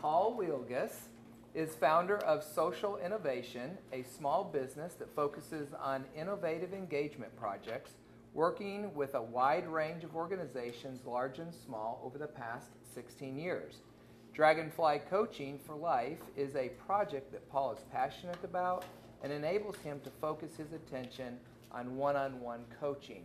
Paul Wielgus is founder of Social Innovation, a small business that focuses on innovative engagement projects, working with a wide range of organizations, large and small, over the past 16 years. Dragonfly Coaching for Life is a project that Paul is passionate about and enables him to focus his attention on one-on-one coaching.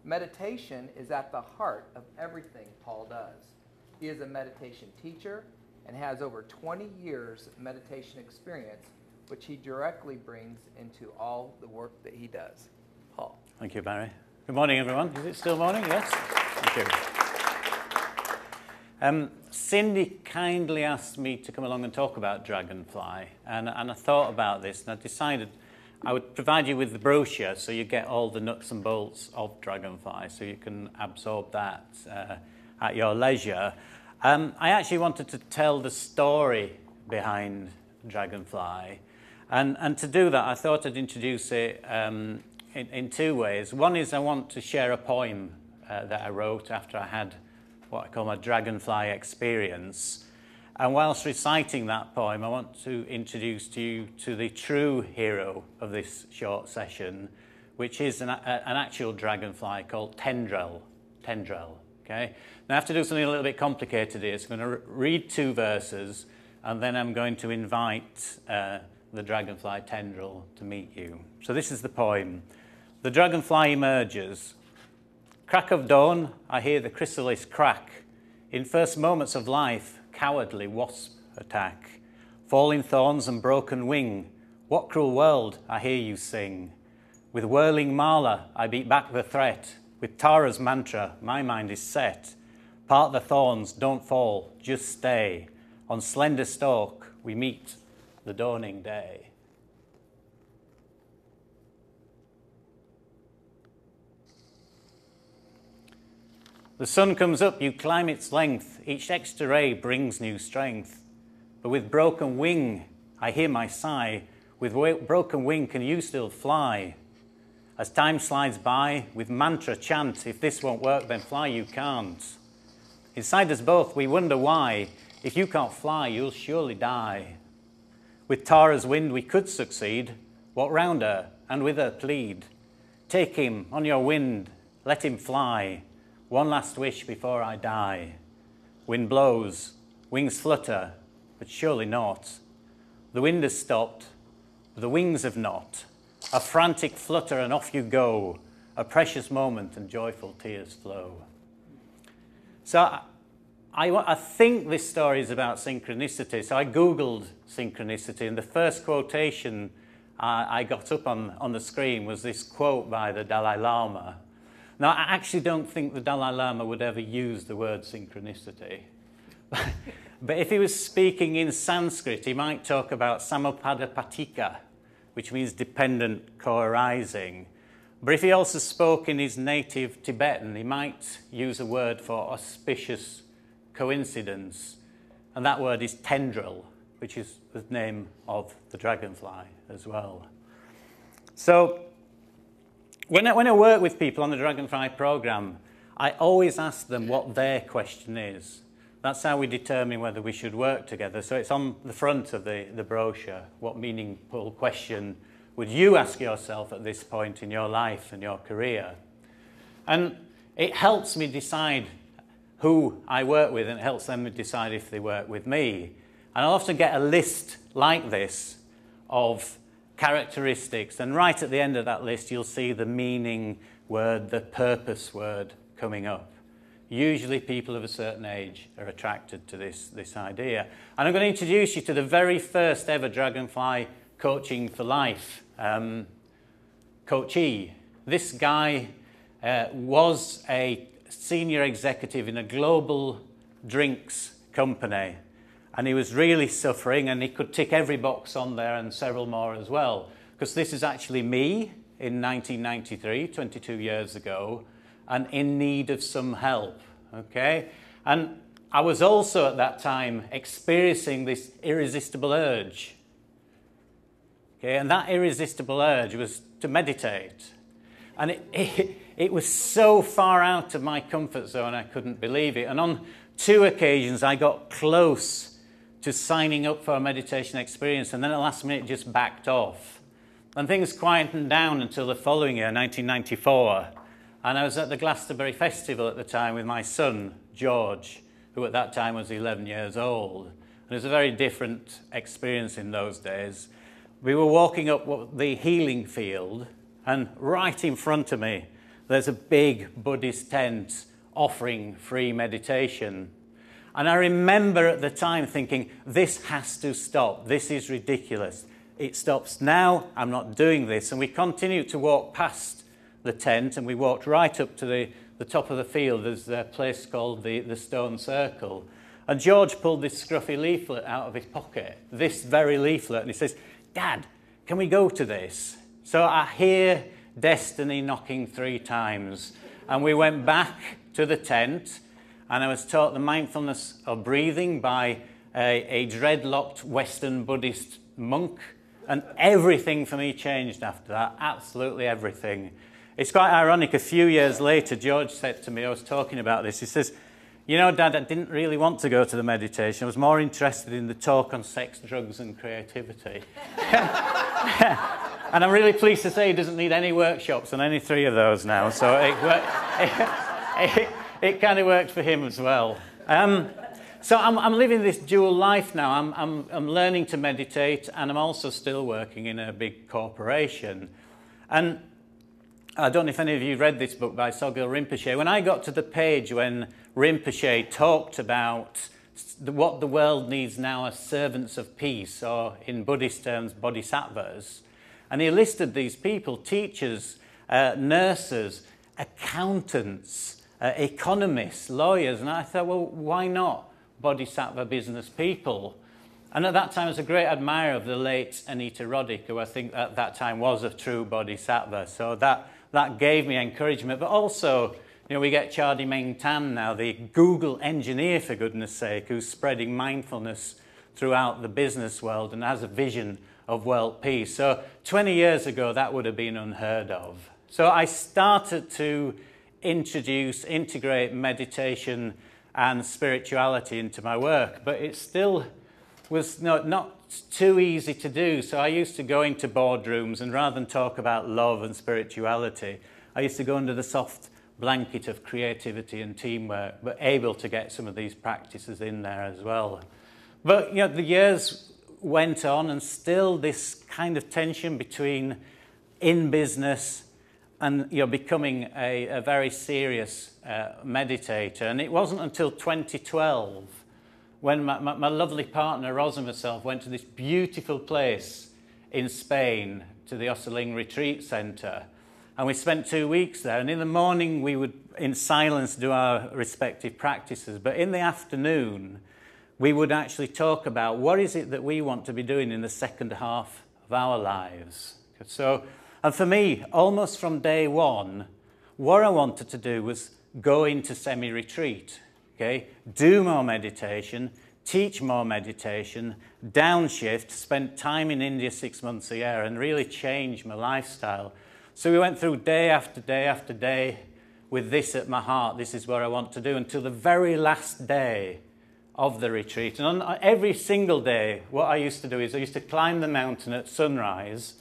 Meditation is at the heart of everything Paul does. He is a meditation teacher and has over 20 years of meditation experience, which he directly brings into all the work that he does. Paul. Thank you, Barry. Good morning, everyone. Is it still morning? Yes? Thank you. Cindy kindly asked me to come along and talk about Dragonfly, and I thought about this, and I decided I would provide you with the brochure so you get all the nuts and bolts of Dragonfly, so you can absorb that at your leisure. I actually wanted to tell the story behind Dragonfly, and to do that I thought I'd introduce it in two ways. One is I want to share a poem that I wrote after I had what I call my Dragonfly experience. And whilst reciting that poem, I want to introduce you to the true hero of this short session, which is an actual dragonfly called Tendril. Okay? Now I have to do something a little bit complicated here. So I'm going to read two verses, and then I'm going to invite the dragonfly Tendril to meet you. So this is the poem. The dragonfly emerges. Crack of dawn, I hear the chrysalis crack. In first moments of life, cowardly wasp attack. Falling thorns and broken wing, what cruel world, I hear you sing. With whirling mala, I beat back the threat. With Tara's mantra, my mind is set. Part the thorns, don't fall, just stay. On slender stalk, we meet the dawning day. The sun comes up, you climb its length. Each extra ray brings new strength. But with broken wing, I hear my sigh. With broken wing, can you still fly? As time slides by, with mantra chant, if this won't work, then fly you can't. Inside us both, we wonder why. If you can't fly, you'll surely die. With Tara's wind, we could succeed. Walk round her, and with her plead. Take him on your wind, let him fly. One last wish before I die. Wind blows, wings flutter, but surely not. The wind has stopped, but the wings have not. A frantic flutter and off you go. A precious moment and joyful tears flow. So I think this story is about synchronicity. So I Googled synchronicity, and the first quotation I got up on the screen was this quote by the Dalai Lama. Now, I actually don't think the Dalai Lama would ever use the word synchronicity. But if he was speaking in Sanskrit, he might talk about samapada-patika, which means dependent co-arising. But if he also spoke in his native Tibetan, he might use a word for auspicious coincidence. And that word is tendril, which is the name of the dragonfly as well. So, when I work with people on the Dragonfly program, I always ask them what their question is. That's how we determine whether we should work together. So it's on the front of the brochure. What meaningful question would you ask yourself at this point in your life and your career? And it helps me decide who I work with, and it helps them decide if they work with me. And I'll often get a list like this of characteristics, and right at the end of that list you'll see the meaning word, the purpose word coming up. Usually people of a certain age are attracted to this idea. And I'm going to introduce you to the very first ever Dragonfly Coaching for Life coachee. This guy was a senior executive in a global drinks company. And he was really suffering, and he could tick every box on there and several more as well. Because this is actually me in 1993, 22 years ago, and in need of some help, okay? And I was also at that time experiencing this irresistible urge. Okay, and that irresistible urge was to meditate. And it was so far out of my comfort zone, I couldn't believe it. And on 2 occasions, I got close to signing up for a meditation experience, and then at the last minute just backed off. And things quietened down until the following year, 1994. And I was at the Glastonbury Festival at the time with my son, George, who at that time was 11 years old. And it was a very different experience in those days. We were walking up the healing field, and right in front of me, there's a big Buddhist tent offering free meditation. And I remember at the time thinking, this has to stop. This is ridiculous. It stops now. I'm not doing this. And we continued to walk past the tent, and we walked right up to the top of the field. There's a place called the Stone Circle. And George pulled this scruffy leaflet out of his pocket, this very leaflet, and he says, Dad, can we go to this? So I hear destiny knocking 3 times. And we went back to the tent, and I was taught the mindfulness of breathing by a dreadlocked Western Buddhist monk. And everything for me changed after that, absolutely everything. It's quite ironic, a few years later, George said to me, I was talking about this, he says, you know, Dad, I didn't really want to go to the meditation. I was more interested in the talk on sex, drugs and creativity. And I'm really pleased to say he doesn't need any workshops on any 3 of those now, so it kind of worked for him as well. So I'm living this dual life now. I'm learning to meditate, and I'm also still working in a big corporation. And I don't know if any of you read this book by Sogyal Rinpoche. When I got to the page when Rinpoche talked about what the world needs now as servants of peace, or in Buddhist terms, bodhisattvas, and he listed these people, teachers, nurses, accountants, economists, lawyers, and I thought, well, why not bodhisattva business people? And at that time, I was a great admirer of the late Anita Roddick, who I think at that time was a true bodhisattva. So that gave me encouragement. But also, you know, we get Chardy Meng Tan now, the Google engineer, for goodness sake, who's spreading mindfulness throughout the business world and has a vision of world peace. So 20 years ago, that would have been unheard of. So I started to integrate meditation and spirituality into my work, but it still was not too easy to do. So I used to go into boardrooms, and rather than talk about love and spirituality, I used to go under the soft blanket of creativity and teamwork, but able to get some of these practices in there as well. But, you know, the years went on, and still this kind of tension between in business and, you know, becoming a very serious meditator. And it wasn't until 2012 when my lovely partner, Rosa, and myself went to this beautiful place in Spain, to the Ossiling Retreat Centre. And we spent 2 weeks there. And in the morning, we would, in silence, do our respective practices. But in the afternoon, we would actually talk about what is it that we want to be doing in the second half of our lives. So, and for me, almost from day one, what I wanted to do was go into semi-retreat. Okay, do more meditation, teach more meditation, downshift, spend time in India 6 months a year, and really change my lifestyle. So we went through day after day after day with this at my heart. This is what I want to do, until the very last day of the retreat. And on every single day, what I used to do is I used to climb the mountain at sunrise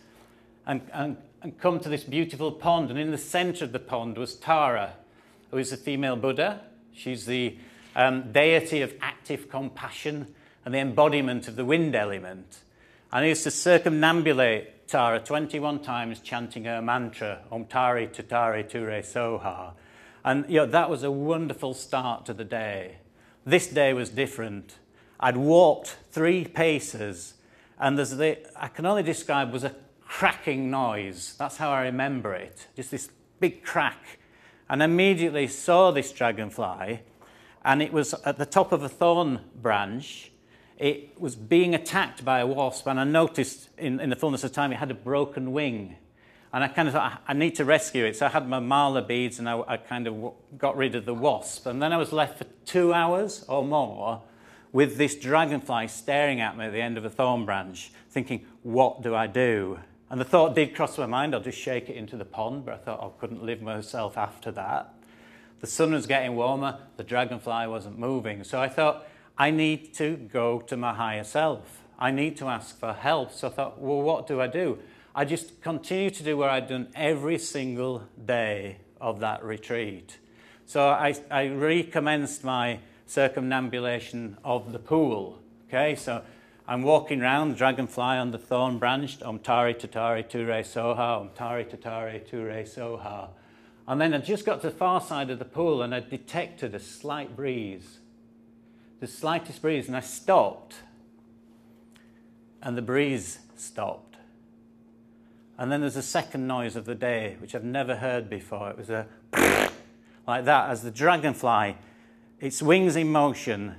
and come to this beautiful pond. And in the center of the pond was Tara, who is a female Buddha. She's the deity of active compassion and the embodiment of the wind element. And I used to circumambulate Tara 21 times, chanting her mantra, Om Tari Tutari Ture Soha. And, you know, that was a wonderful start to the day. This day was different. I'd walked 3 paces, and I can only describe was a cracking noise. That's how I remember it. Just this big crack. And I immediately saw this dragonfly, and it was at the top of a thorn branch. It was being attacked by a wasp, and I noticed in the fullness of time it had a broken wing. And I kind of thought, I need to rescue it. So I had my mala beads, and I kind of got rid of the wasp. And then I was left for 2 hours or more with this dragonfly staring at me at the end of a thorn branch, thinking, what do I do? And the thought did cross my mind, I'll just shake it into the pond, but I thought I couldn't live myself after that. The sun was getting warmer, the dragonfly wasn't moving. So I thought, I need to go to my higher self. I need to ask for help. So I thought, well, what do? I just continue to do what I'd done every single day of that retreat. So I recommenced my circumambulation of the pool. Okay, so I'm walking around, dragonfly on the thorn branch, Om Tari Tatari Ture Soha, Om Tari Tatari Ture Soha. And then I just got to the far side of the pool and I detected a slight breeze, the slightest breeze, and I stopped. And the breeze stopped. And then there's a second noise of the day, which I've never heard before. It was a like that, as the dragonfly, its wings in motion,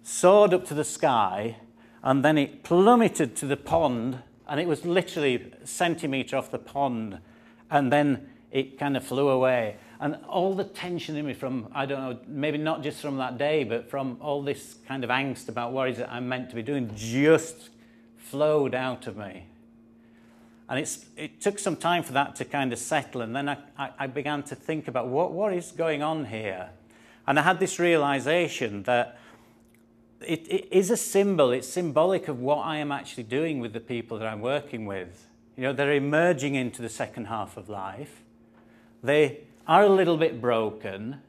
soared up to the sky, and then it plummeted to the pond, and it was literally a centimetre off the pond, and then it kind of flew away. And all the tension in me from, I don't know, maybe not just from that day, but from all this kind of angst about what is it I'm meant to be doing, just flowed out of me. And it took some time for that to kind of settle, and then I began to think about what is going on here. And I had this realization that it is a symbol, it's symbolic of what I am actually doing with the people that I'm working with. You know, they're emerging into the second half of life. They are a little bit broken,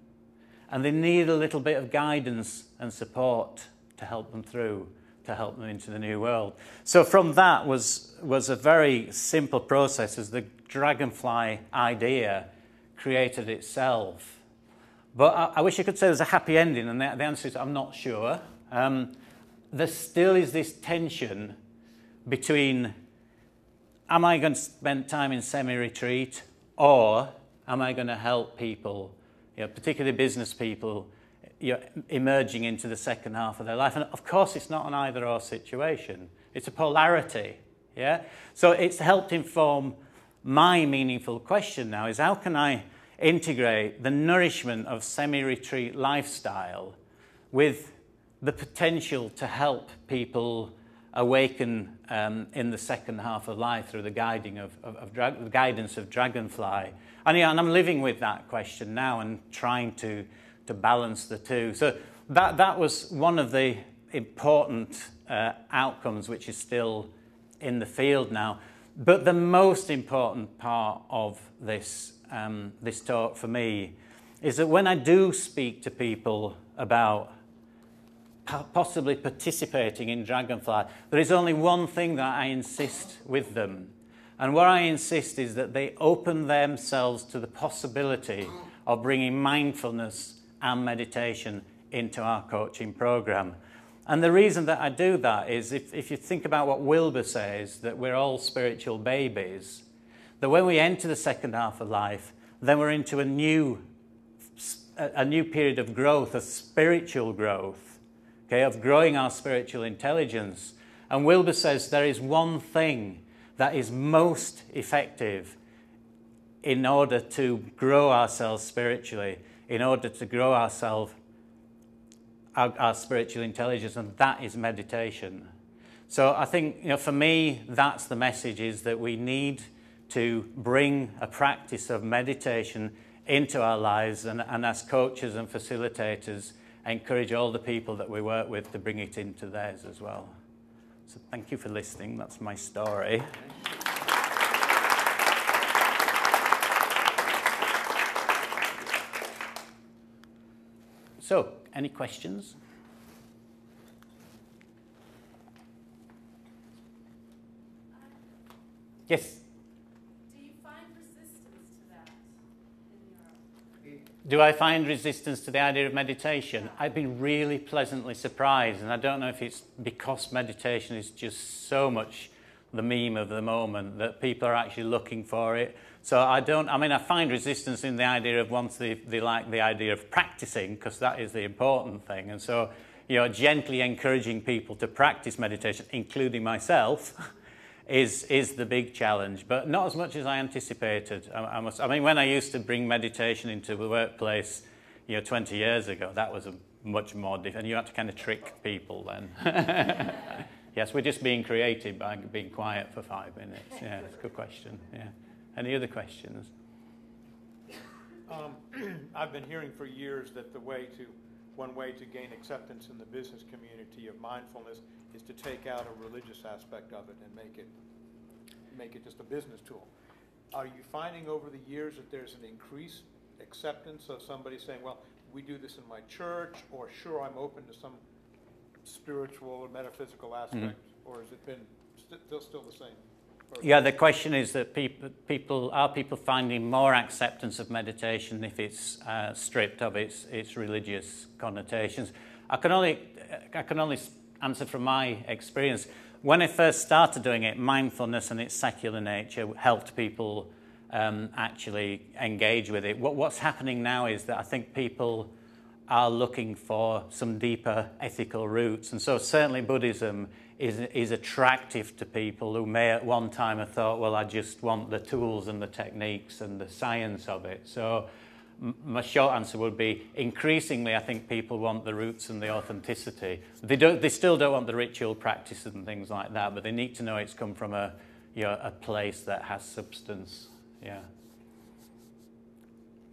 and they need a little bit of guidance and support to help them through, to help them into the new world. So from that was a very simple process as the dragonfly idea created itself. But I wish I could say there's a happy ending, and the answer is I'm not sure. There still is this tension between, am I going to spend time in semi-retreat, or am I going to help people, you know, particularly business people, you know, emerging into the second half of their life? And of course, it's not an either-or situation. It's a polarity, yeah? So it's helped inform my meaningful question now, is how can I integrate the nourishment of semi-retreat lifestyle with the potential to help people awaken in the second half of life through the the guidance of Dragonfly. And, yeah, and I'm living with that question now and trying to balance the two. So that was one of the important outcomes which is still in the field now. But the most important part of this talk for me is that when I do speak to people about possibly participating in Dragonfly, there is only one thing that I insist with them. And what I insist is that they open themselves to the possibility of bringing mindfulness and meditation into our coaching program. And the reason that I do that is if you think about what Wielgus says, that we're all spiritual babies, that when we enter the second half of life, then we're into a new period of growth, of spiritual growth, okay, of growing our spiritual intelligence. And Wielgus says there is one thing that is most effective in order to grow ourselves spiritually, in order to grow ourselves, our spiritual intelligence, and that is meditation. So I think, you know, for me, that's the message, is that we need to bring a practice of meditation into our lives, and as coaches and facilitators, encourage all the people that we work with to bring it into theirs as well. So thank you for listening. That's my story. So, any questions? Yes? Do you find resistance to that in your... Do I find resistance to the idea of meditation? I've been really pleasantly surprised, and I don't know if it's because meditation is just so much the meme of the moment that people are actually looking for it. So I find resistance in the idea of once they like the idea of practicing, because that is the important thing. And so, you know, gently encouraging people to practice meditation, including myself, is the big challenge, but not as much as I anticipated. I mean, when I used to bring meditation into the workplace, you know, 20 years ago, that was a much more different. You had to kind of trick people then. Yes, we're just being creative by being quiet for 5 minutes. Yeah, it's a good question. Yeah. Any other questions? I've been hearing for years that the way to one way to gain acceptance in the business community of mindfulness is to take out a religious aspect of it and make it just a business tool. Are you finding over the years that there's an increased acceptance of somebody saying, well, we do this in my church, or sure, I'm open to some spiritual or metaphysical aspect, or has it been still the same? Yeah, the question is that people finding more acceptance of meditation if it's stripped of its religious connotations? I can only answer from my experience. When I first started doing it, mindfulness and its secular nature helped people actually engage with it. What's happening now is that I think people are looking for some deeper ethical roots, and so certainly Buddhism is attractive to people who may at one time have thought, well, I just want the tools and the techniques and the science of it. So my short answer would be, increasingly, I think people want the roots and the authenticity. They still don't want the ritual practices and things like that, but they need to know it's come from a place that has substance. Yeah.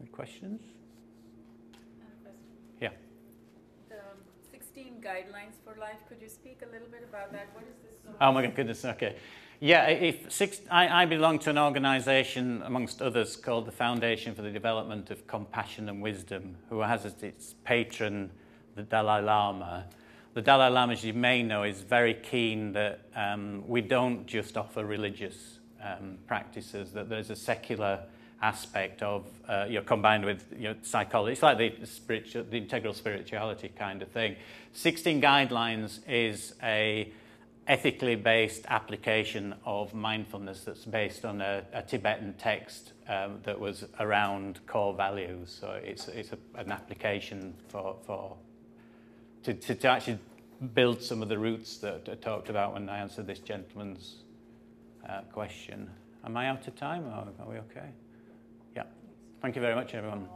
Any questions? Yeah. The 16 guidelines for life, could you speak a little bit about that? What is this? Oh my goodness, okay. Yeah, I belong to an organisation, amongst others, called the Foundation for the Development of Compassion and Wisdom, who has as its patron the Dalai Lama. The Dalai Lama, as you may know, is very keen that we don't just offer religious practices, that there's a secular aspect of, combined with psychology. It's like the integral spirituality kind of thing. 16 Guidelines is a ethically based application of mindfulness that's based on a Tibetan text that was around core values. So it's an application to actually build some of the roots that I talked about when I answered this gentleman's question. Am I out of time, or are we okay? Yeah. Thank you very much, everyone.